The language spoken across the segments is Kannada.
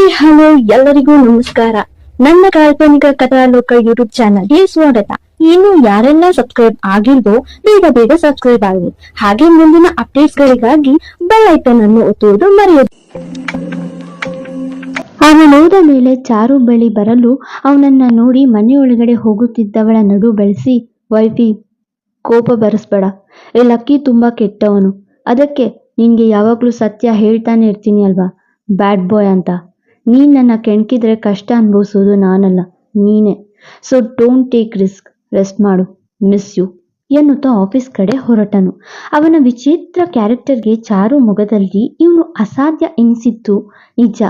ಹಾಯ್ ಹಲೋ ಎಲ್ಲರಿಗೂ ನಮಸ್ಕಾರ. ನನ್ನ ಕಾಲ್ಪನಿಕ ಕಥಾಲೋಕ ಯೂಟ್ಯೂಬ್ ಚಾನಲ್ಗೆ ಸ್ವಾಗತ. ಇನ್ನು ಯಾರೆಲ್ಲ ಸಬ್ಸ್ಕ್ರೈಬ್ ಆಗಿಲ್ವೋ ಬೇಗ ಸಬ್ಸ್ಕ್ರೈಬ್ ಆಗಿ, ಹಾಗೆ ಮುಂದಿನ ಅಪ್ಡೇಟ್ಸ್ ಗಳಿಗಾಗಿ ಬೆಲ್ ಐಕಾನ್ ಅನ್ನು ಒತ್ತುವುದು ಮರೆಯದು. ಅವನೋದ ಮೇಲೆ ಚಾರು ಬಳಿ ಬರಲು ಅವನನ್ನ ನೋಡಿ ಮನೆಯೊಳಗಡೆ ಹೋಗುತ್ತಿದ್ದವಳ ನಡು ಬೆಳೆಸಿ, ವೈಫಿ ಕೋಪ ಬರೆಸ್ಬೇಡ, ಲಕ್ಕಿ ತುಂಬಾ ಕೆಟ್ಟವನು, ಅದಕ್ಕೆ ನಿನ್ಗೆ ಯಾವಾಗ್ಲೂ ಸತ್ಯ ಹೇಳ್ತಾನೆ ಇರ್ತೀನಿ ಅಲ್ವಾ, ಬ್ಯಾಡ್ ಬಾಯ್ ಅಂತ. ನೀನ್ ನನ್ನ ಕೆಣಕಿದ್ರೆ ಕಷ್ಟ ಅನುಭವಿಸೋದು ನಾನಲ್ಲ, ನೀನೆ. So don't take risk, rest ಮಾಡು, ಮಿಸ್ ಯು ಎನ್ನುತ್ತಾ ಆಫೀಸ್ ಕಡೆ ಹೊರಟನು. ಅವನ ವಿಚಿತ್ರ ಕ್ಯಾರೆಕ್ಟರ್ಗೆ ಚಾರು ಮೊಗದಲ್ಲಿ ಇವನು ಅಸಾಧ್ಯ ಎನಿಸಿತ್ತು ನಿಜ.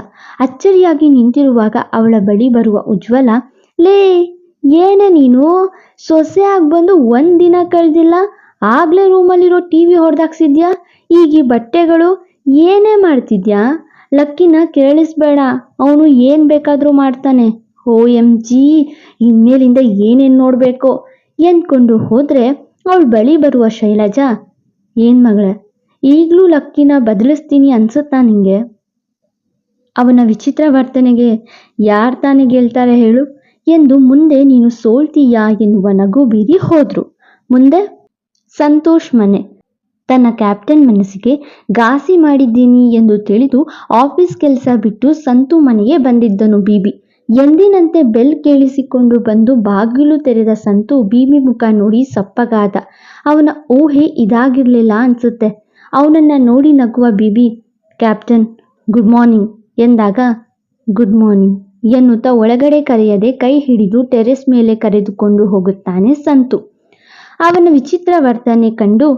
ಅಚ್ಚರಿಯಾಗಿ ನಿಂತಿರುವಾಗ ಅವಳ ಬಳಿ ಬರುವ ಉಜ್ವಲ, ಲೇ ಏನೇ ನೀನು ಸೊಸೆ ಆಗಿ ಬಂದು ಒಂದಿನ ಕಳೆದಿಲ್ಲ, ಆಗ್ಲೇ ರೂಮಲ್ಲಿರೋ ಟಿವಿ ಹೊಡೆದಾಕ್ಸಿದ್ಯಾ, ಈಗ ಈ ಬಟ್ಟೆಗಳು ಏನೇ ಮಾಡ್ತಿದ್ಯಾ, ಲಕ್ಕಿನ ಕೇಳಿಸ್ಬೇಡ, ಅವನು ಏನ್ ಬೇಕಾದ್ರೂ ಮಾಡ್ತಾನೆ, OMG ಇನ್ಮೇಲಿಂದ ಏನೇನ್ ನೋಡ್ಬೇಕೋ ಎಂದ್ಕೊಂಡು ಹೋದ್ರೆ ಅವಳ ಬಳಿ ಬರುವ ಶೈಲಜಾ, ಏನ್ ಮಗಳೇ ಈಗ್ಲೂ ಲಕ್ಕಿನ ಬದಲಿಸ್ತೀನಿ ಅನ್ಸುತ್ತಾ ನಿಂಗೆ? ಅವನ ವಿಚಿತ್ರ ವರ್ತನೆಗೆ ಯಾರ್ ತಾನೇ ಗೆಲ್ತಾರೆ ಹೇಳು ಎಂದು ಮುಂದೆ ನೀನು ಸೋಲ್ತೀಯಾ ಎನ್ನುವ ನಗು ಬೀರಿ ಹೋದ್ರು. ಮುಂದೆ ಸಂತೋಷ್ ಮನೆ. ತನ್ನ ಕ್ಯಾಪ್ಟನ್ ಮನಸ್ಸಿಗೆ ಘಾಸಿ ಮಾಡಿದ್ದೀನಿ ಎಂದು ತಿಳಿದು ಆಫೀಸ್ ಕೆಲಸ ಬಿಟ್ಟು ಸಂತು ಮನೆಗೆ ಬಂದಿದ್ದನು ಬೀಬಿ. ಎಂದಿನಂತೆ ಬೆಲ್ ಕೇಳಿಸಿಕೊಂಡು ಬಂದು ಬಾಗಿಲು ತೆರೆದ ಸಂತು ಬೀಬಿ ಮುಖ ನೋಡಿ ಸಪ್ಪಗಾದ. ಅವನ ಊಹೆ ಇದಾಗಿರ್ಲಿಲ್ಲ ಅನ್ಸುತ್ತೆ. ಅವನನ್ನ ನೋಡಿ ನಗುವ ಬೀಬಿ, ಕ್ಯಾಪ್ಟನ್ ಗುಡ್ ಮಾರ್ನಿಂಗ್ ಎಂದಾಗ, ಗುಡ್ ಮಾರ್ನಿಂಗ್ ಎನ್ನುತ್ತಾ ಒಳಗಡೆ ಕರೆಯದೆ ಕೈ ಹಿಡಿದು ಟೆರೆಸ್ ಮೇಲೆ ಕರೆದುಕೊಂಡು ಹೋಗುತ್ತಾನೆ ಸಂತು. ಅವನ ವಿಚಿತ್ರ ವರ್ತನೆ ಕಂಡು,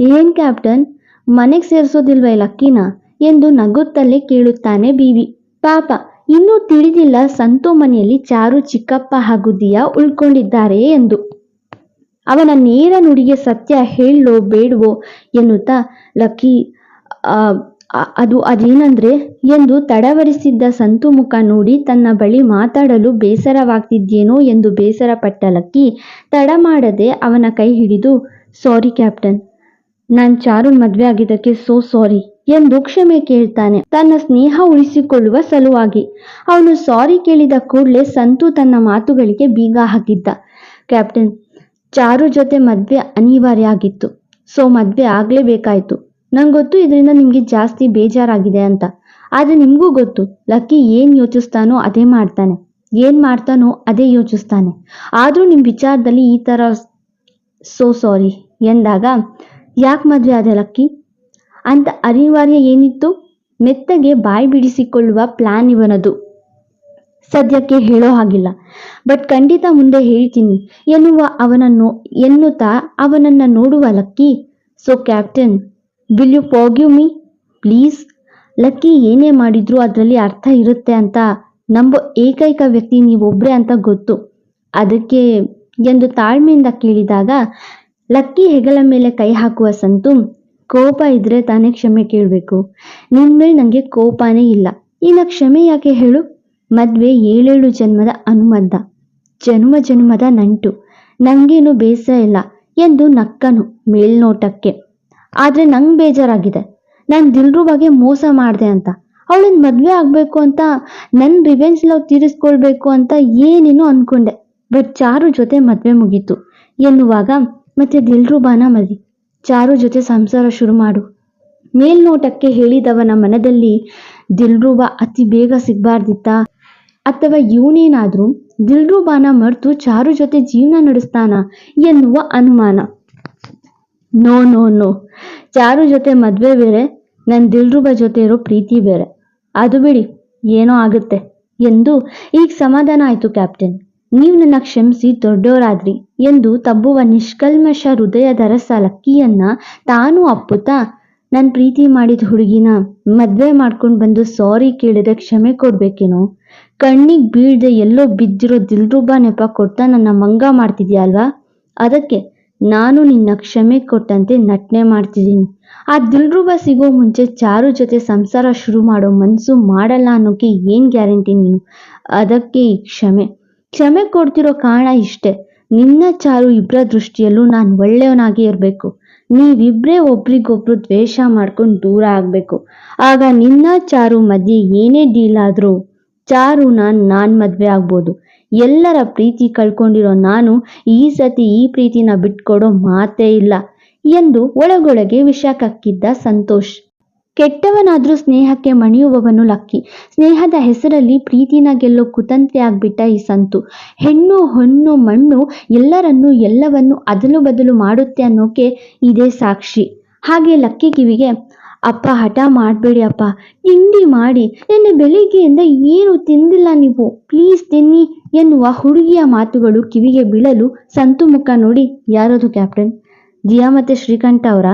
ಏನ್ ಕ್ಯಾಪ್ಟನ್ ಮನೆಗೆ ಸೇರಿಸೋದಿಲ್ವೇ ಲಕ್ಕಿನ ಎಂದು ನಗುತ್ತಲೇ ಕೇಳುತ್ತಾನೆ ಬೀಬಿ. ಪಾಪ ಇನ್ನೂ ತಿಳಿದಿಲ್ಲ ಸಂತು ಮನೆಯಲ್ಲಿ ಚಾರು ಚಿಕ್ಕಪ್ಪ ಹಾಗೂ ದಿಯಾ ಉಳ್ಕೊಂಡಿದ್ದಾರೆ ಎಂದು. ಅವನ ನೇರ ನುಡಿಗೆ ಸತ್ಯ ಹೇಳೋ ಬೇಡವೋ ಎನ್ನುತ್ತಾ, ಲಕ್ಕಿ ಅದೇನಂದ್ರೆ ಎಂದು ತಡವರಿಸಿದ್ದ ಸಂತು ಮುಖ ನೋಡಿ ತನ್ನ ಬಳಿ ಮಾತಾಡಲು ಬೇಸರವಾಗ್ತಿದ್ಯೇನೋ ಎಂದು ಬೇಸರ ಪಟ್ಟ ಲಕ್ಕಿ ತಡ ಮಾಡದೆ ಅವನ ಕೈ ಹಿಡಿದು, ಸಾರಿ ಕ್ಯಾಪ್ಟನ್, ನಾನ್ ಚಾರುನ್ ಮದ್ವೆ ಆಗಿದ್ದಕ್ಕೆ ಸೋ ಸಾರಿ ಎಂದು ಕ್ಷಮೆ ಕೇಳ್ತಾನೆ, ತನ್ನ ಸ್ನೇಹ ಉಳಿಸಿಕೊಳ್ಳುವ ಸಲುವಾಗಿ. ಅವನು ಸಾರಿ ಕೇಳಿದ ಕೂಡಲೇ ಸಂತು ತನ್ನ ಮಾತುಗಳಿಗೆ ಬೀಗ ಹಾಕಿದ್ದ. ಕ್ಯಾಪ್ಟನ್, ಚಾರು ಜೊತೆ ಮದ್ವೆ ಅನಿವಾರ್ಯ ಆಗಿತ್ತು, ಸೊ ಮದ್ವೆ ಆಗ್ಲೇಬೇಕಾಯ್ತು. ನಂಗೆ ಗೊತ್ತು ಇದರಿಂದ ನಿಮ್ಗೆ ಜಾಸ್ತಿ ಬೇಜಾರಾಗಿದೆ ಅಂತ, ಆದ್ರೆ ನಿಮ್ಗೂ ಗೊತ್ತು ಲಕ್ಕಿ ಏನ್ ಯೋಚಿಸ್ತಾನೋ ಅದೇ ಮಾಡ್ತಾನೆ, ಏನ್ ಮಾಡ್ತಾನೋ ಅದೇ ಯೋಚಿಸ್ತಾನೆ. ಆದ್ರೂ ನಿಮ್ ವಿಚಾರದಲ್ಲಿ ಈ ತರ ಸೋ ಸಾರಿ ಎಂದಾಗ, ಯಾಕೆ ಮದ್ವೆ ಆದ ಲಕ್ಕಿ ಅಂತ ಅನಿವಾರ್ಯ ಏನಿತ್ತು? ಮೆತ್ತಗೆ ಬಾಯಿ ಬಿಡಿಸಿಕೊಳ್ಳುವ ಪ್ಲಾನ್ ಇವನದು. ಸದ್ಯಕ್ಕೆ ಹೇಳೋ ಹಾಗಿಲ್ಲ, ಬಟ್ ಖಂಡಿತ ಮುಂದೆ ಹೇಳ್ತೀನಿ ಎನ್ನುತ್ತಾ ಅವನನ್ನ ನೋಡುವ Lucky, so captain will you forgive me please? Lucky ಏನೇ ಮಾಡಿದ್ರು ಅದರಲ್ಲಿ ಅರ್ಥ ಇರುತ್ತೆ ಅಂತ ನಂಬೋ ಏಕೈಕ ವ್ಯಕ್ತಿ ನೀವೊಬ್ರೆ ಅಂತ ಗೊತ್ತು, ಅದಕ್ಕೆ ಎಂದು ತಾಳ್ಮೆಯಿಂದ ಕೇಳಿದಾಗ ಲಕ್ಕಿ ಹೆಗಲ ಮೇಲೆ ಕೈ ಹಾಕುವ ಸಂತು, ಕೋಪ ಇದ್ರೆ ತಾನೇ ಕ್ಷಮೆ ಕೇಳಬೇಕು, ನಿನ್ ಮೇಲೆ ನಂಗೆ ಕೋಪನೇ ಇಲ್ಲ, ಇನ್ನ ಕ್ಷಮೆ ಯಾಕೆ ಹೇಳು? ಮದ್ವೆ 7 ಜನ್ಮದ ಅನುಬಂಧ, ಜನ್ಮದ ನಂಟು, ನಂಗೇನು ಬೇಸರ ಇಲ್ಲ ಎಂದು ನಕ್ಕನು ಮೇಲ್ನೋಟಕ್ಕೆ. ಆದ್ರೆ ನಂಗೆ ಬೇಜಾರಾಗಿದೆ, ನಾನು ದಿಲ್ರುಬಾಗೆ ಮೋಸ ಮಾಡಿದೆ ಅಂತ, ಅವಳನ್ನ ಮದ್ವೆ ಆಗ್ಬೇಕು ಅಂತ, ನನ್ ರಿವೆಂಜ್ ಲವ್ ತೀರಿಸ್ಕೊಳ್ಬೇಕು ಅಂತ ಏನೇನೋ ಅನ್ಕೊಂಡೆ, ಬಟ್ ಚಾರು ಜೊತೆ ಮದ್ವೆ ಮುಗೀತು ಎನ್ನುವಾಗ ಮತ್ತೆ ದಿಲ್ರುಬಾನ ಮದಿ, ಚಾರು ಜೊತೆ ಸಂಸಾರ ಶುರು ಮಾಡು. ಮೇಲ್ನೋಟಕ್ಕೆ ಹೇಳಿದವನ ಮನದಲ್ಲಿ ದಿಲ್ರುಬಾ ಅತಿ ಬೇಗ ಸಿಗ್ಬಾರ್ದಿತ್ತ, ಅಥವಾ ಇವನೇನಾದ್ರೂ ದಿಲ್ರುಬಾನ ಮರೆತು ಚಾರು ಜೊತೆ ಜೀವನ ನಡೆಸ್ತಾನ ಎನ್ನುವ ಅನುಮಾನ. ನೋ ನೋ ನೋ, ಚಾರು ಜೊತೆ ಮದ್ವೆ ಬೇರೆ, ನನ್ ದಿಲ್ರುಬಾ ಜೊತೆ ಇರೋ ಪ್ರೀತಿ ಬೇರೆ, ಅದು ಬಿಡಿ ಏನೋ ಆಗುತ್ತೆ ಎಂದು ಈಗ ಸಮಾಧಾನ ಆಯ್ತು ಕ್ಯಾಪ್ಟನ್, ನೀವು ನನ್ನ ಕ್ಷಮಿಸಿ ದೊಡ್ಡವರಾದ್ರಿ ಎಂದು ತಬ್ಬುವ ನಿಷ್ಕಲ್ಮಶ ಹೃದಯದ ರಸ ಲಕ್ಕಿಯನ್ನ ತಾನು ಅಪ್ಪುತ್ತಾ, ನನ್ ಪ್ರೀತಿ ಮಾಡಿದ ಹುಡುಗಿನ ಮದ್ವೆ ಮಾಡ್ಕೊಂಡು ಬಂದು ಸಾರಿ ಕೇಳಿದ್ರೆ ಕ್ಷಮೆ ಕೊಡ್ಬೇಕೇನೋ, ಕಣ್ಣಿಗೆ ಬೀಳ್ದೆ ಎಲ್ಲೋ ಬಿದ್ದಿರೋ ದಿಲ್ರುಬಾ ನೆಪ ಕೊಡ್ತಾ ನನ್ನ ಮಂಗ ಮಾಡ್ತಿದ್ಯಾ ಅಲ್ವಾ, ಅದಕ್ಕೆ ನಾನು ನಿನ್ನ ಕ್ಷಮೆ ಕೊಟ್ಟಂತೆ ನಟನೆ ಮಾಡ್ತಿದ್ದೀನಿ. ಆ ದಿಲ್ರುಬಾ ಸಿಗೋ ಮುಂಚೆ ಚಾರು ಜೊತೆ ಸಂಸಾರ ಶುರು ಮಾಡೋ ಮನ್ಸು ಮಾಡಲ್ಲ ಅನ್ನೋಕೆ ಏನ್ ಗ್ಯಾರಂಟಿ ನೀನು, ಅದಕ್ಕೆ ಈ ಕ್ಷಮೆ ಕೊಡ್ತಿರೋ ಕಾರಣ ಇಷ್ಟೇ, ನಿನ್ನ ಚಾರು ಇಬ್ಬರ ದೃಷ್ಟಿಯಲ್ಲೂ ನಾನು ಒಳ್ಳೆಯವನಾಗಿ ಇರಬೇಕು, ನೀವಿಬ್ರೇ ಒಬ್ರಿಗೊಬ್ರು ದ್ವೇಷ ಮಾಡ್ಕೊಂಡು ದೂರ ಆಗ್ಬೇಕು, ಆಗ ನಿನ್ನ ಚಾರು ಮಧ್ಯೆ ಏನೇ ಡೀಲ್ ಆದ್ರೂ ಚಾರುನ ನಾನ್ ಮದ್ವೆ ಆಗ್ಬೋದು. ಎಲ್ಲರ ಪ್ರೀತಿ ಕಳ್ಕೊಂಡಿರೋ ನಾನು ಈ ಸತಿ ಈ ಪ್ರೀತಿನ ಬಿಟ್ಕೊಡೋ ಮಾತೇ ಇಲ್ಲ ಎಂದು ಒಳಗೊಳಗೆ ವಿಷ ಕಕ್ಕಿದ್ದ ಸಂತೋಷ್. ಕೆಟ್ಟವನಾದ್ರೂ ಸ್ನೇಹಕ್ಕೆ ಮಣಿಯುವವನು ಲಕ್ಕಿ. ಸ್ನೇಹದ ಹೆಸರಲ್ಲಿ ಪ್ರೀತಿನ ಗೆಲ್ಲೋ ಕುತಂತ್ರಿ ಆಗ್ಬಿಟ್ಟ ಈ ಸಂತು. ಹೆಣ್ಣು ಹೊನ್ನು ಮಣ್ಣು ಎಲ್ಲರನ್ನೂ ಎಲ್ಲವನ್ನು ಅದಲು ಬದಲು ಮಾಡುತ್ತೆ ಅನ್ನೋಕೆ ಇದೇ ಸಾಕ್ಷಿ. ಹಾಗೆ ಲಕ್ಕಿ ಕಿವಿಗೆ, ಅಪ್ಪ ಹಠ ಮಾಡಬೇಡಿ ಅಪ್ಪ, ತಿಂಡಿ ಮಾಡಿ, ನಿನ್ನೆ ಬೆಳಿಗ್ಗೆಯಿಂದ ಏನು ತಿಂದಿಲ್ಲ ನೀವು, ಪ್ಲೀಸ್ ತಿನ್ನಿ ಎನ್ನುವ ಹುಡುಗಿಯ ಮಾತುಗಳು ಕಿವಿಗೆ ಬೀಳಲು ಸಂತು ಮುಖ ನೋಡಿ, ಯಾರದು ಕ್ಯಾಪ್ಟನ್, ದಿಯಾ ಮತ್ತೆ ಶ್ರೀಕಂಠ ಅವರ,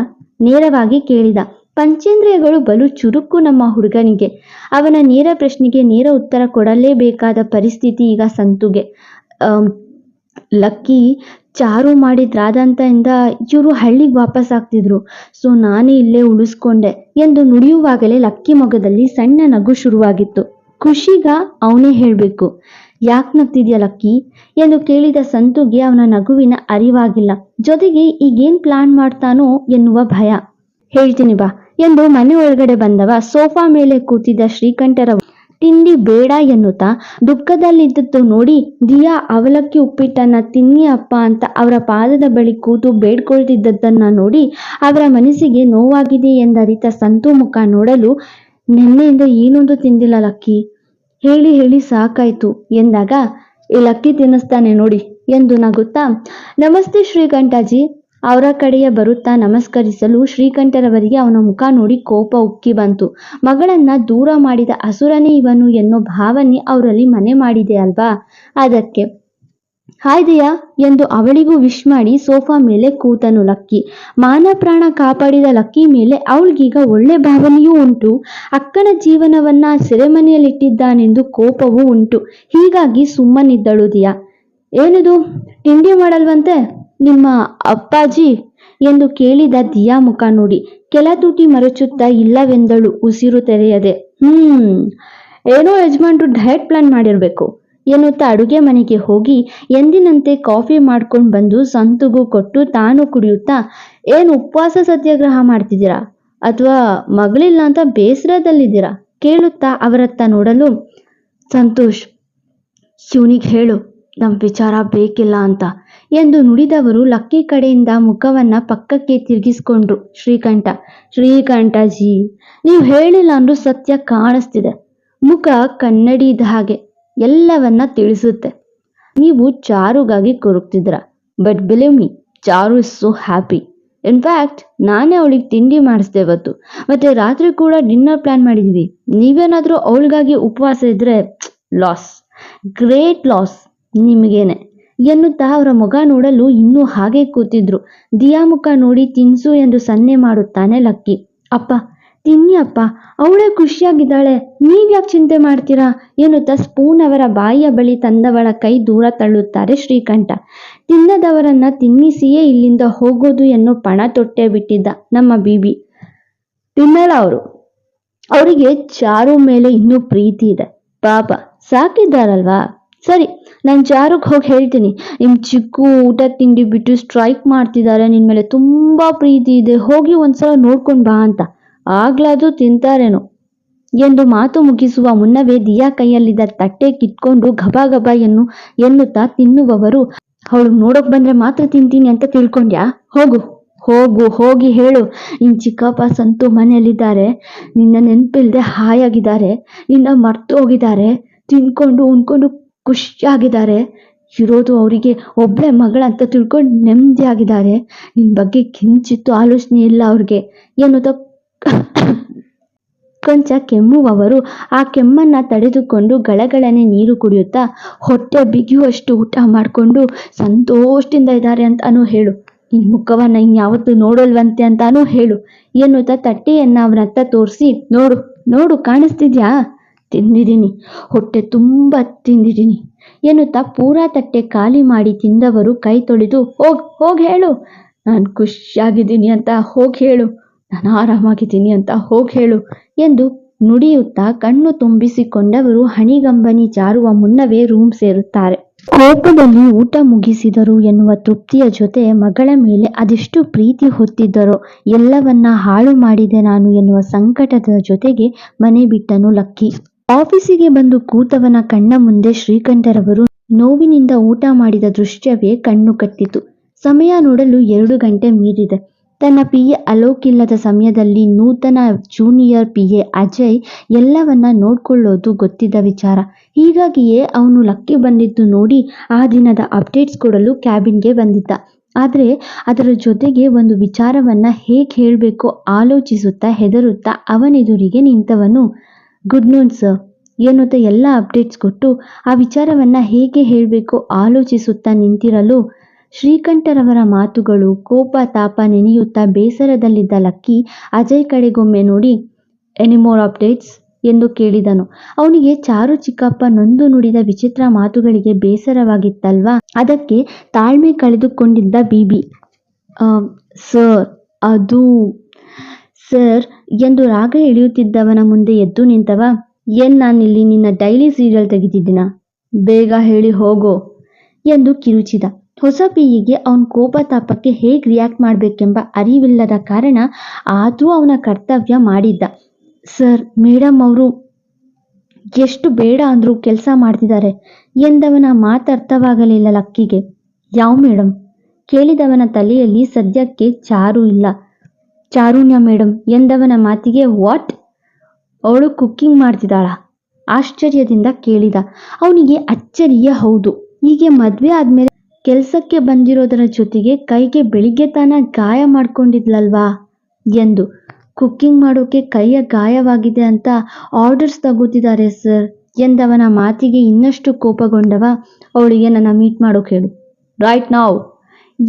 ನೇರವಾಗಿ ಕೇಳಿದ. ಪಂಚೇಂದ್ರಿಯಗಳು ಬಲು ಚುರುಕು ನಮ್ಮ ಹುಡುಗನಿಗೆ. ಅವನ ನೇರ ಪ್ರಶ್ನೆಗೆ ನೇರ ಉತ್ತರ ಕೊಡಲೇಬೇಕಾದ ಪರಿಸ್ಥಿತಿ ಈಗ ಸಂತುಗೆ. ಲಕ್ಕಿ ಚಾರು ಮಾಡಿದ್ರಾದಂತ ಇಂದ ಇವರು ಹಳ್ಳಿಗೆ ವಾಪಸ್ ಆಗ್ತಿದ್ರು, ಸೊ ನಾನೇ ಇಲ್ಲೇ ಉಳಿಸ್ಕೊಂಡೆ ಎಂದು ನುಡಿಯುವಾಗಲೇ ಲಕ್ಕಿ ಮೊಗದಲ್ಲಿ ಸಣ್ಣ ನಗು ಶುರುವಾಗಿತ್ತು. ಖುಷಿಗ ಅವನೇ ಹೇಳಬೇಕು. ಯಾಕೆ ನಗ್ತಿದ್ಯಾ ಲಕ್ಕಿ ಎಂದು ಕೇಳಿದ ಸಂತುಗೆ ಅವನ ನಗುವಿನ ಅರಿವಾಗಿಲ್ಲ. ಜೊತೆಗೆ ಈಗೇನ್ ಪ್ಲಾನ್ ಮಾಡ್ತಾನೋ ಎನ್ನುವ ಭಯ. ಹೇಳ್ತೀನಿ ಬಾ ಎಂದು ಮನೆ ಒಳಗಡೆ ಬಂದವ ಸೋಫಾ ಮೇಲೆ ಕೂತಿದ್ದ ಶ್ರೀಕಂಠರ ತಿಂಡಿ ಬೇಡ ಎನ್ನುತ್ತಾ ದುಃಖದಲ್ಲಿದ್ದದ್ದು ನೋಡಿ, ದಿಯಾ ಅವಲಕ್ಕಿ ಉಪ್ಪಿಟ್ಟನ್ನ ತಿನ್ನಿ ಅಪ್ಪ ಅಂತ ಅವರ ಪಾದದ ಬಳಿ ಕೂತು ಬೇಡ್ಕೊಳ್ತಿದ್ದದ್ದನ್ನ ನೋಡಿ ಅವರ ಮನಸ್ಸಿಗೆ ನೋವಾಗಿದೆ ಎಂದರಿತ ಸಂತು ಮುಖ ನೋಡಲು, ನಿನ್ನೆಯಿಂದ ಏನೊಂದು ತಿಂದಿಲ್ಲ ಲಕ್ಕಿ, ಹೇಳಿ ಹೇಳಿ ಸಾಕಾಯ್ತು ಎಂದಾಗ, ಈ ಲಕ್ಕಿ ತಿನ್ನಿಸ್ತಾನೆ ನೋಡಿ ಎಂದು ನಗುತ್ತಾ, ನಮಸ್ತೆ ಶ್ರೀಕಂಠಜಿ ಅವರ ಕಡೆಯ ಬರುತ್ತಾ ನಮಸ್ಕರಿಸಲು ಶ್ರೀಕಂಠರವರಿಗೆ ಅವನ ಮುಖ ನೋಡಿ ಕೋಪ ಉಕ್ಕಿ ಬಂತು. ಮಗಳನ್ನ ದೂರ ಮಾಡಿದ ಅಸುರನೇ ಇವನು ಎನ್ನೋ ಭಾವನೆ ಅವರಲ್ಲಿ ಮನೆ ಮಾಡಿದೆ ಅಲ್ವಾ, ಅದಕ್ಕೆ. ಹಾಯ್ ದಿಯಾ ಎಂದು ಅವಳಿಗೂ ವಿಶ್ ಮಾಡಿ ಸೋಫಾ ಮೇಲೆ ಕೂತನು ಲಕ್ಕಿ. ಮಾನ ಪ್ರಾಣ ಕಾಪಾಡಿದ ಲಕ್ಕಿ ಮೇಲೆ ಅವಳಿಗೀಗ ಒಳ್ಳೆ ಭಾವನೆಯೂ ಉಂಟು. ಅಕ್ಕನ ಜೀವನವನ್ನ ಸೆರೆಮನೆಯಲ್ಲಿಟ್ಟಿದ್ದಾನೆಂದು ಕೋಪವೂ ಉಂಟು. ಹೀಗಾಗಿ ಸುಮ್ಮನಿದ್ದಳು ದಿಯಾ. ಏನಿದು ತಿಂಡಿ ಮಾಡಲ್ವಂತೆ ನಿಮ್ಮ ಅಪ್ಪಾಜಿ ಎಂದು ಕೇಳಿದ ದಿಯಾ ಮುಖ ನೋಡಿ ಕೆಲ ತುಟಿ ಮರಚುತ್ತಾ ಇಲ್ಲವೆಂದಳು ಉಸಿರು ತೆರೆಯದೆ. ಏನೋ ಯಜಮಾನ್ರು ಡಯಟ್ ಪ್ಲಾನ್ ಮಾಡಿರ್ಬೇಕು ಎನ್ನುತ್ತಾ ಅಡುಗೆ ಮನೆಗೆ ಹೋಗಿ ಎಂದಿನಂತೆ ಕಾಫಿ ಮಾಡ್ಕೊಂಡು ಬಂದು ಸಂತುಗೂ ಕೊಟ್ಟು ತಾನು ಕುಡಿಯುತ್ತಾ, ಏನು ಉಪವಾಸ ಸತ್ಯಾಗ್ರಹ ಮಾಡ್ತಿದ್ದೀರಾ ಅಥವಾ ಮಗಳಿಲ್ಲ ಅಂತ ಬೇಸರದಲ್ಲಿದ್ದೀರಾ ಕೇಳುತ್ತಾ ಅವರತ್ತ ನೋಡಲು, ಸಂತೋಷ್ ಶಿವನಿಗೆ ಹೇಳು ನಮ್ಮ ವಿಚಾರ ಬೇಕಿಲ್ಲ ಅಂತ ಎಂದು ನುಡಿದವರು ಲಕ್ಕಿ ಕಡೆಯಿಂದ ಮುಖವನ್ನ ಪಕ್ಕಕ್ಕೆ ತಿರುಗಿಸ್ಕೊಂಡ್ರು ಶ್ರೀಕಂಠಜಿ ನೀವು ಹೇಳಿಲ್ಲ ಅಂದ್ರೂ ಸತ್ಯ ಕಾಣಿಸ್ತಿದೆ. ಮುಖ ಕನ್ನಡಿದ ಹಾಗೆ ಎಲ್ಲವನ್ನ ತಿಳಿಸುತ್ತೆ. ನೀವು ಚಾರುಗಾಗಿ ಕೊರಗ್ತಿದ್ರ, but believe me, Charu is so happy. In fact ನಾನೇ ಅವಳಿಗೆ ತಿಂಡಿ ಮಾಡಿಸ್ದೆ ಇವತ್ತು, ಮತ್ತೆ ರಾತ್ರಿ ಕೂಡ ಡಿನ್ನರ್ ಪ್ಲಾನ್ ಮಾಡಿದ್ವಿ. ನೀವೇನಾದ್ರೂ ಅವಳಿಗಾಗಿ ಉಪವಾಸ ಇದ್ರೆ ಲಾಸ್, ಗ್ರೇಟ್ ಲಾಸ್ ನಿಮಗೇನೆ ಎನ್ನುತ್ತಾ ಅವರ ಮುಖ ನೋಡಲು ಇನ್ನೂ ಹಾಗೆ ಕೂತಿದ್ರು. ದಿಯಾ ಮುಖ ನೋಡಿ ತಿನ್ಸು ಎಂದು ಸನ್ನೆ ಮಾಡುತ್ತಾನೆ ಲಕ್ಕಿ. ಅಪ್ಪ ತಿನ್ನಿ ಅಪ್ಪ, ಅವಳೇ ಖುಷಿಯಾಗಿದ್ದಾಳೆ, ನೀವ್ಯಾಕೆ ಚಿಂತೆ ಮಾಡ್ತೀರಾ ಎನ್ನುತ್ತಾ ಸ್ಪೂನ್ ಅವರ ಬಾಯಿಯ ಬಳಿ ತಂದವಳ ಕೈ ದೂರ ತಳ್ಳುತ್ತಾರೆ ಶ್ರೀಕಂಠ. ತಿನ್ನದವರನ್ನ ತಿನ್ನಿಸಿಯೇ ಇಲ್ಲಿಂದ ಹೋಗೋದು ಎನ್ನೋ ಪಣ ತೊಟ್ಟೆ ಬಿಟ್ಟಿದ್ದ ನಮ್ಮ ಬೀಬಿ. ತಿನ್ನಲ್ಲ ಅವರಿಗೆ ಚಾರು ಮೇಲೆ ಇನ್ನೂ ಪ್ರೀತಿ ಇದೆ, ಪಾಪ ಸಾಕಿದ್ದಾರಲ್ವಾ. ಸರಿ, ನಾನು ಚಾರುಗ್ ಹೋಗಿ ಹೇಳ್ತೀನಿ, ನಿಮ್ ಚಿಕ್ಕು ಊಟ ತಿಂಡಿ ಬಿಟ್ಟು ಸ್ಟ್ರೈಕ್ ಮಾಡ್ತಿದ್ದಾರೆ, ನಿನ್ ಮೇಲೆ ತುಂಬಾ ಪ್ರೀತಿ ಇದೆ, ಹೋಗಿ ಒಂದ್ಸಲ ನೋಡ್ಕೊಂಡ್ ಬಾ ಅಂತ. ಆಗ್ಲಾದ್ರೂ ತಿಂತಾರೇನೋ ಎಂದು ಮಾತು ಮುಗಿಸುವ ಮುನ್ನವೇ ದಿಯಾ ಕೈಯಲ್ಲಿದ್ದ ತಟ್ಟೆ ಕಿತ್ಕೊಂಡು ಗಬ ಎನ್ನುತ್ತಾ ತಿನ್ನುವವರು, ಅವಳು ನೋಡೋಕ್ ಬಂದ್ರೆ ಮಾತ್ರ ತಿಂತೀನಿ ಅಂತ ತಿಳ್ಕೊಂಡ್ಯಾ, ಹೋಗಿ ಹೇಳು ನಿನ್ ಚಿಕ್ಕಪ್ಪ ಸಂತು ಮನೆಯಲ್ಲಿದ್ದಾರೆ, ನಿನ್ನ ನೆನಪಿಲ್ದೆ ಹಾಯಾಗಿದ್ದಾರೆ, ನಿನ್ನ ಮರ್ತು ಹೋಗಿದ್ದಾರೆ, ತಿನ್ಕೊಂಡು ಉಣ್ಕೊಂಡು ಖುಷಿಯಾಗಿದ್ದಾರೆ, ಇರೋದು ಅವರಿಗೆ ಒಬ್ಬಳೆ ಮಗಳಂತ ತಿಳ್ಕೊಂಡು ನೆಮ್ಮದಿಯಾಗಿದ್ದಾರೆ, ನಿನ್ ಬಗ್ಗೆ ಕಿಂಚಿತ್ತು ಆಲೋಚನೆ ಇಲ್ಲ ಅವ್ರಿಗೆ ಎನ್ನುತ್ತಾ ಕೊಂಚ ಕೆಮ್ಮುವವರು ಆ ಕೆಮ್ಮನ್ನ ತಡೆದುಕೊಂಡು ಗಳಗಳನೆ ನೀರು ಕುಡಿಯುತ್ತಾ, ಹೊಟ್ಟೆ ಬಿಗಿಯುವಷ್ಟು ಊಟ ಮಾಡಿಕೊಂಡು ಸಂತೋಷದಿಂದ ಇದ್ದಾರೆ ಅಂತಾನೂ ಹೇಳು, ನಿನ್ ಮುಖವನ್ನ ಇನ್ಯಾವತ್ತೂ ನೋಡಲ್ವಂತೆ ಅಂತಾನೂ ಹೇಳು ಎನ್ನುತ್ತಾ ತಟ್ಟೆಯನ್ನ ಅವನತ್ತ ತೋರಿಸಿ, ನೋಡು ಕಾಣಿಸ್ತಿದ್ಯಾ, ತಿಂದಿದ್ದೀನಿ, ಹೊಟ್ಟೆ ತುಂಬ ತಿಂದಿದ್ದೀನಿ ಎನ್ನುತ್ತಾ ಪೂರಾ ತಟ್ಟೆ ಖಾಲಿ ಮಾಡಿ ತಿಂದವರು ಕೈ ತೊಳೆದು, ಹೋಗ್ ಹೇಳು ನಾನು ಖುಷಿಯಾಗಿದ್ದೀನಿ ಅಂತ ಹೋಗಿ ಹೇಳು, ನಾನು ಆರಾಮಾಗಿದ್ದೀನಿ ಅಂತ ಹೋಗಿ ಹೇಳು ಎಂದು ನುಡಿಯುತ್ತಾ ಕಣ್ಣು ತುಂಬಿಸಿಕೊಂಡವರು ಹಣಿಗಂಬನಿ ಜಾರುವ ಮುನ್ನವೇ ರೂಮ್ ಸೇರುತ್ತಾರೆ. ಕೋಪದಲ್ಲಿ ಊಟ ಮುಗಿಸಿದರು ಎನ್ನುವ ತೃಪ್ತಿಯ ಜೊತೆ ಮಗಳ ಮೇಲೆ ಅದೆಷ್ಟು ಪ್ರೀತಿ ಹೊತ್ತಿದ್ದರೋ, ಎಲ್ಲವನ್ನ ಹಾಳು ಮಾಡಿದೆ ನಾನು ಎನ್ನುವ ಸಂಕಟದ ಜೊತೆಗೆ ಮನೆ ಬಿಟ್ಟನು ಲಕ್ಕಿ. ಆಫೀಸಿಗೆ ಬಂದು ಕೂತವನ ಕಣ್ಣ ಮುಂದೆ ಶ್ರೀಕಂಠರವರು ನೋವಿನಿಂದ ಊಟ ಮಾಡಿದ ದೃಶ್ಯವೇ ಕಣ್ಣು ಕಟ್ಟಿತು. ಸಮಯ ನೋಡಲು 2 ಗಂಟೆ ಮೀರಿದೆ. ತನ್ನ ಪಿಎ ಅಲೋಕ್ ಇಲ್ಲದ ಸಮಯದಲ್ಲಿ ನೂತನ ಜೂನಿಯರ್ ಪಿಎ ಅಜಯ್ ಎಲ್ಲವನ್ನ ನೋಡ್ಕೊಳ್ಳೋದು ಗೊತ್ತಿದ್ದ ವಿಚಾರ. ಹೀಗಾಗಿಯೇ ಅವನು ಲಕ್ಕಿ ಬಂದಿದ್ದು ನೋಡಿ ಆ ದಿನದ ಅಪ್ಡೇಟ್ಸ್ ಕೊಡಲು ಕ್ಯಾಬಿನ್ಗೆ ಬಂದಿದ್ದ. ಆದರೆ ಅದರ ಜೊತೆಗೆ ಒಂದು ವಿಚಾರವನ್ನ ಹೇಗೆ ಹೇಳಬೇಕೋ ಆಲೋಚಿಸುತ್ತಾ ಹೆದರುತ್ತಾ ಅವನೆದುರಿಗೆ ನಿಂತವನು. ಗುಡ್ ನೂನ್ ಸರ್ ಎನ್ನುತ್ತಾ ಎಲ್ಲ ಅಪ್ಡೇಟ್ಸ್ ಕೊಟ್ಟು ಆ ವಿಚಾರವನ್ನ ಹೇಗೆ ಹೇಳಬೇಕೋ ಆಲೋಚಿಸುತ್ತಾ ನಿಂತಿರಲು ಶ್ರೀಕಂಠರವರ ಮಾತುಗಳು ಕೋಪ ತಾಪ ನೆನೆಯುತ್ತಾ ಬೇಸರದಲ್ಲಿದ್ದ ಲಕ್ಕಿ ಅಜಯ್ ಕಡೆಗೊಮ್ಮೆ ನೋಡಿ ಎನಿಮೋರ್ ಅಪ್ಡೇಟ್ಸ್ ಎಂದು ಕೇಳಿದನು. ಅವನಿಗೆ ಚಾರು ಚಿಕ್ಕಪ್ಪ ನೊಂದು ನುಡಿದ ವಿಚಿತ್ರ ಮಾತುಗಳಿಗೆ ಬೇಸರವಾಗಿತ್ತಲ್ವಾ, ಅದಕ್ಕೆ ತಾಳ್ಮೆ ಕಳೆದುಕೊಂಡಿದ್ದ ಬಿಬಿ. ಸರ್ ಅದು ಸರ್ ಎಂದು ರಾಗ ಎಳೆಯುತ್ತಿದ್ದವನ ಮುಂದೆ ಎದ್ದು ನಿಂತವ. ನಾನಿಲ್ಲಿ ನಿನ್ನ ಡೈಲಿ ಸೀರಿಯಲ್ ತೆಗಿತಿದ್ದೀನ, ಬೇಗ ಹೇಳಿ ಹೋಗೋ ಎಂದು ಕಿರುಚಿದ. ಹೊಸ ಪಿಇಗೆ ಅವನ ಕೋಪ ತಾಪಕ್ಕೆ ಹೇಗೆ ರಿಯಾಕ್ಟ್ ಮಾಡಬೇಕೆಂಬ ಅರಿವಿಲ್ಲದ ಕಾರಣ ಆದರೂ ಅವನ ಕರ್ತವ್ಯ ಮಾಡಿದ್ದ. ಸರ್, ಮೇಡಮ್ ಅವರು ಎಷ್ಟು ಬೇಡ ಅಂದ್ರೂ ಕೆಲಸ ಮಾಡ್ತಿದ್ದಾರೆ ಎಂದವನ ಮಾತರ್ಥವಾಗಲಿಲ್ಲ ಲಕ್ಕಿಗೆ. ಯಾವ ಮೇಡಮ್ ಕೇಳಿದವನ ತಲೆಯಲ್ಲಿ ಸದ್ಯಕ್ಕೆ ಚಾರು ಇಲ್ಲ. ಚಾರುಣ್ಯ ಮೇಡಮ್ ಎಂದವನ ಮಾತಿಗೆ ವಾಟ್, ಅವಳು ಕುಕ್ಕಿಂಗ್ ಮಾಡ್ತಿದ್ದಾಳ ಆಶ್ಚರ್ಯದಿಂದ ಕೇಳಿದ. ಅವನಿಗೆ ಅಚ್ಚರಿಯೇ ಹೌದು. ಹೀಗೆ ಮದ್ವೆ ಆದ್ಮೇಲೆ ಕೆಲಸಕ್ಕೆ ಬಂದಿರೋದರ ಜೊತೆಗೆ ಕೈಗೆ ಬೆಳಿಗ್ಗೆ ತಾನ ಗಾಯ ಮಾಡ್ಕೊಂಡಿದ್ಲಲ್ವಾ ಎಂದು. ಕುಕ್ಕಿಂಗ್ ಮಾಡೋಕೆ ಕೈಯ ಗಾಯವಾಗಿದೆ ಅಂತ ಆರ್ಡರ್ಸ್ ತಗೋತಿದ್ದಾರೆ ಸರ್ ಎಂದವನ ಮಾತಿಗೆ ಇನ್ನಷ್ಟು ಕೋಪಗೊಂಡವ. ಅವಳಿಗೆ ನನ್ನ ಮೀಟ್ ಮಾಡೋಕೆ ಹೇಳು ರೈಟ್ ನಾವ್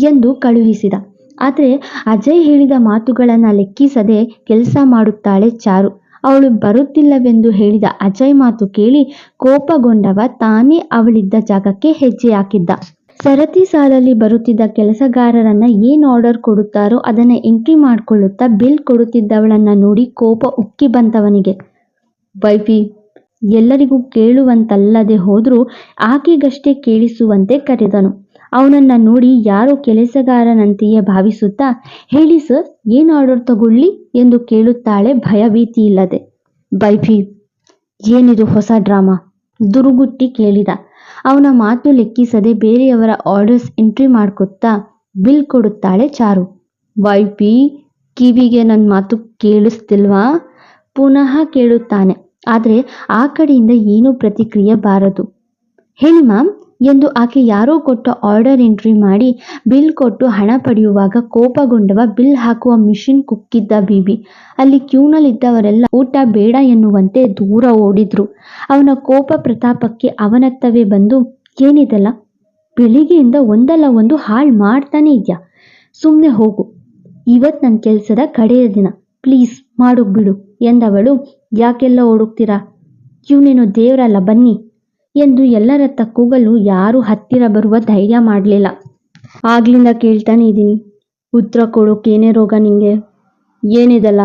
ಎಂದು ಕಳುಹಿಸಿದ. ಆದರೆ ಅಜಯ್ ಹೇಳಿದ ಮಾತುಗಳನ್ನು ಲೆಕ್ಕಿಸದೆ ಕೆಲಸ ಮಾಡುತ್ತಾಳೆ ಚಾರು. ಅವಳು ಬರುತ್ತಿಲ್ಲವೆಂದು ಹೇಳಿದ ಅಜಯ್ ಮಾತು ಕೇಳಿ ಕೋಪಗೊಂಡವ ತಾನೇ ಅವಳಿದ್ದ ಜಾಗಕ್ಕೆ ಹೆಜ್ಜೆ ಹಾಕಿದ್ದ. ಸರತಿ ಸಾಲಲ್ಲಿ ಬರುತ್ತಿದ್ದ ಕೆಲಸಗಾರರನ್ನ ಏನ್ ಆರ್ಡರ್ ಕೊಡುತ್ತಾರೋ ಅದನ್ನ ಎಂಟ್ರಿ ಮಾಡಿಕೊಳ್ಳುತ್ತಾ ಬಿಲ್ ಕೊಡುತ್ತಿದ್ದವಳನ್ನ ನೋಡಿ ಕೋಪ ಉಕ್ಕಿ ಬಂತವನಿಗೆ. ವೈಫಿ ಎಲ್ಲರಿಗೂ ಕೇಳುವಂತಲ್ಲದೆ ಹೋದ್ರೂ ಆಕೆಗಷ್ಟೇ ಕೇಳಿಸುವಂತೆ ಕರೆದನು. ಅವನನ್ನ ನೋಡಿ ಯಾರೋ ಕೆಲಸಗಾರನಂತೆಯೇ ಭಾವಿಸುತ್ತಾ, ಹೇಳಿ ಸರ್ ಏನ್ ಆರ್ಡರ್ ತಗೊಳ್ಳಿ ಎಂದು ಕೇಳುತ್ತಾಳೆ ಭಯಭೀತಿ ಇಲ್ಲದೆ. ವೈಫಿ ಏನಿದು ಹೊಸ ಡ್ರಾಮಾ ದುರುಗುಟ್ಟಿ ಕೇಳಿದ. ಅವನ ಮಾತು ಲೆಕ್ಕಿಸದೆ ಬೇರೆಯವರ ಆರ್ಡರ್ಸ್ ಎಂಟ್ರಿ ಮಾಡ್ಕೊತಾ ಬಿಲ್ ಕೊಡುತ್ತಾಳೆ ಚಾರು. ವೈಫಿ ಕಿವಿಗೆ ನನ್ನ ಮಾತು ಕೇಳಿಸ್ತಿಲ್ವಾ ಪುನಃ ಕೇಳುತ್ತಾನೆ. ಆದರೆ ಆ ಕಡೆಯಿಂದ ಏನೂ ಪ್ರತಿಕ್ರಿಯೆ ಬಾರದು. ಹೇಳಿ ಮ್ಯಾಮ್ ಎಂದು ಆಕೆ ಯಾರೋ ಕೊಟ್ಟ ಆರ್ಡರ್ ಎಂಟ್ರಿ ಮಾಡಿ ಬಿಲ್ ಕೊಟ್ಟು ಹಣ ಪಡೆಯುವಾಗ ಕೋಪಗೊಂಡವ ಬಿಲ್ ಹಾಕುವ ಮಿಷಿನ್ ಕುಕ್ಕಿದ್ದ ಬಿಬಿ. ಅಲ್ಲಿ ಕ್ಯೂನಲ್ಲಿದ್ದವರೆಲ್ಲ ಊಟ ಬೇಡ ಎನ್ನುವಂತೆ ದೂರ ಓಡಿದ್ರು. ಅವನ ಕೋಪ ಪ್ರತಾಪಕ್ಕೆ ಅವನತ್ತವೇ ಬಂದು, ಏನಿದೆಲ್ಲ ಬೆಳಿಗ್ಗೆಯಿಂದ ಒಂದಲ್ಲ ಒಂದು ಹಾಳು ಮಾಡ್ತಾನೆ ಇದೆಯಾ, ಸುಮ್ಮನೆ ಹೋಗು, ಇವತ್ತು ನನ್ನ ಕೆಲಸದ ಕಡೆಯ ದಿನ, ಪ್ಲೀಸ್ ಮಾಡೋಗ್ಬಿಡು ಎಂದವಳು. ಯಾಕೆಲ್ಲ ಓಡುತ್ತೀರಾ, ಇವನೇನು ದೇವರಲ್ಲ ಬನ್ನಿ ಎಂದು ಎಲ್ಲರತ್ತ ಕೂಗಲು ಯಾರೂ ಹತ್ತಿರ ಬರುವ ಧೈರ್ಯ ಮಾಡಲಿಲ್ಲ. ಆಗ್ಲಿಂದ ಕೇಳ್ತಾನೆ ಇದ್ದೀನಿ, ಉತ್ತರ ಕೊಡೋಕೇನೇ ರೋಗ ನಿಂಗೆ, ಏನಿದೆಲ್ಲ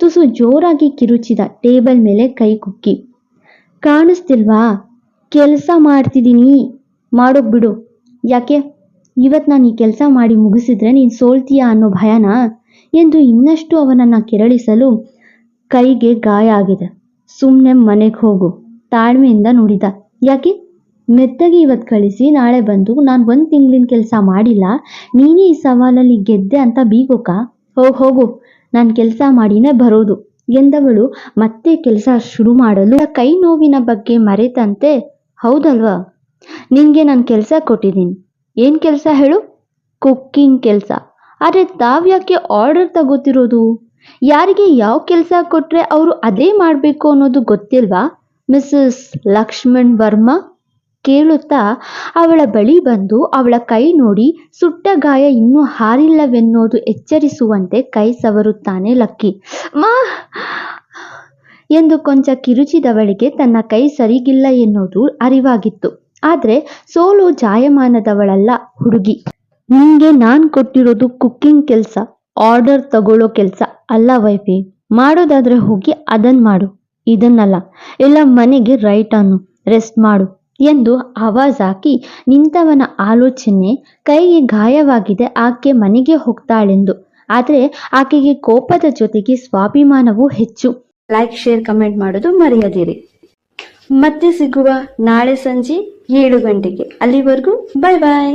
ತುಸು ಜೋರಾಗಿ ಕಿರುಚಿದ ಟೇಬಲ್ ಮೇಲೆ ಕೈ ಕುಕ್ಕಿ. ಕಾಣಿಸ್ತಿಲ್ವಾ ಕೆಲಸ ಮಾಡ್ತಿದ್ದೀನಿ, ಮಾಡೋಗ್ಬಿಡು. ಯಾಕೆ ಇವತ್ತು ನಾನು ಈ ಕೆಲಸ ಮಾಡಿ ಮುಗಿಸಿದ್ರೆ ನೀನು ಸೋಲ್ತೀಯಾ ಅನ್ನೋ ಭಯನಾ ಎಂದು ಇನ್ನಷ್ಟು ಅವನನ್ನು ಕೆರಳಿಸಲು. ಕೈಗೆ ಗಾಯ ಆಗಿದೆ, ಸುಮ್ಮನೆ ಮನೆಗೆ ಹೋಗು ತಾಳ್ಮೆಯಿಂದ ನುಡಿದ. ಯಾಕೆ ಮೆತ್ತಗೆ ಇವತ್ತು ಕಳಿಸಿ ನಾಳೆ ಬಂದು ನಾನು 1 ತಿಂಗಳಿನ ಕೆಲಸ ಮಾಡಿಲ್ಲ, ನೀನೇ ಈ ಸವಾಲಲ್ಲಿ ಗೆದ್ದೆ ಅಂತ ಬೀಗೋಕ, ಹೋಗು ನಾನು ಕೆಲಸ ಮಾಡಿನೇ ಬರೋದು ಎಂದವಳು ಮತ್ತೆ ಕೆಲಸ ಶುರು ಮಾಡಲು ಕೈ ನೋವಿನ ಬಗ್ಗೆ ಮರೆತಂತೆ. ಹೌದಲ್ವಾ, ನಿನಗೆ ನಾನು ಕೆಲಸ ಕೊಟ್ಟಿದ್ದೀನಿ, ಏನು ಕೆಲಸ ಹೇಳು, ಕುಕ್ಕಿಂಗ್ ಕೆಲಸ. ಆದರೆ ತಾವ್ಯಾಕೆ ಆರ್ಡರ್ ತಗೋತಿರೋದು, ಯಾರಿಗೆ ಯಾವ ಕೆಲಸ ಕೊಟ್ಟರೆ ಅವರು ಅದೇ ಮಾಡಬೇಕು ಅನ್ನೋದು ಗೊತ್ತಿಲ್ವಾ ಮಿಸಸ್ ಲಕ್ಷ್ಮಣ್ ವರ್ಮಾ ಕೇಳುತ್ತಾ ಅವಳ ಬಳಿ ಬಂದು ಅವಳ ಕೈ ನೋಡಿ ಸುಟ್ಟ ಗಾಯ ಇನ್ನೂ ಹಾರಿಲ್ಲವೆನ್ನೋದು ಎಚ್ಚರಿಸುವಂತೆ ಕೈ ಸವರುತ್ತಾನೆ ಲಕ್ಕಿ. ಮಾ ಎಂದು ಕೊಂಚ ಕಿರುಚಿದವಳಿಗೆ ತನ್ನ ಕೈ ಸರಿಗಿಲ್ಲ ಎನ್ನುವುದು ಅರಿವಾಗಿತ್ತು. ಆದರೆ ಸೋಲು ಜಾಯಮಾನದವಳಲ್ಲ ಹುಡುಗಿ. ನಿಂಗೆ ನಾನು ಕೊಟ್ಟಿರೋದು ಕುಕ್ಕಿಂಗ್ ಕೆಲಸ, ಆರ್ಡರ್ ತಗೊಳ್ಳೋ ಕೆಲಸ ಅಲ್ಲ ವೈಫಿ. ಮಾಡೋದಾದ್ರೆ ಹೋಗಿ ಅದನ್ನ ಮಾಡು, ಇದನ್ನಲ್ಲ. ಇಲ್ಲ ಮನೆಗೆ ರೈಟ್ ಅನ್ನು, ರೆಸ್ಟ್ ಮಾಡು ಎಂದು ಆವಾಜ್ ಹಾಕಿ ನಿಂತವನ ಆಲೋಚನೆ ಕೈಗೆ ಗಾಯವಾಗಿದೆ, ಆಕೆ ಮನೆಗೆ ಹೋಗ್ತಾಳೆಂದು. ಆದರೆ ಆಕೆಗೆ ಕೋಪದ ಜೊತೆಗೆ ಸ್ವಾಭಿಮಾನವೂ ಹೆಚ್ಚು. ಲೈಕ್ ಶೇರ್ ಕಮೆಂಟ್ ಮಾಡೋದು ಮರೆಯದಿರಿ. ಮತ್ತೆ ಸಿಗುವ ನಾಳೆ ಸಂಜೆ 7 ಗಂಟೆಗೆ. ಅಲ್ಲಿವರೆಗೂ ಬಾಯ್ ಬಾಯ್.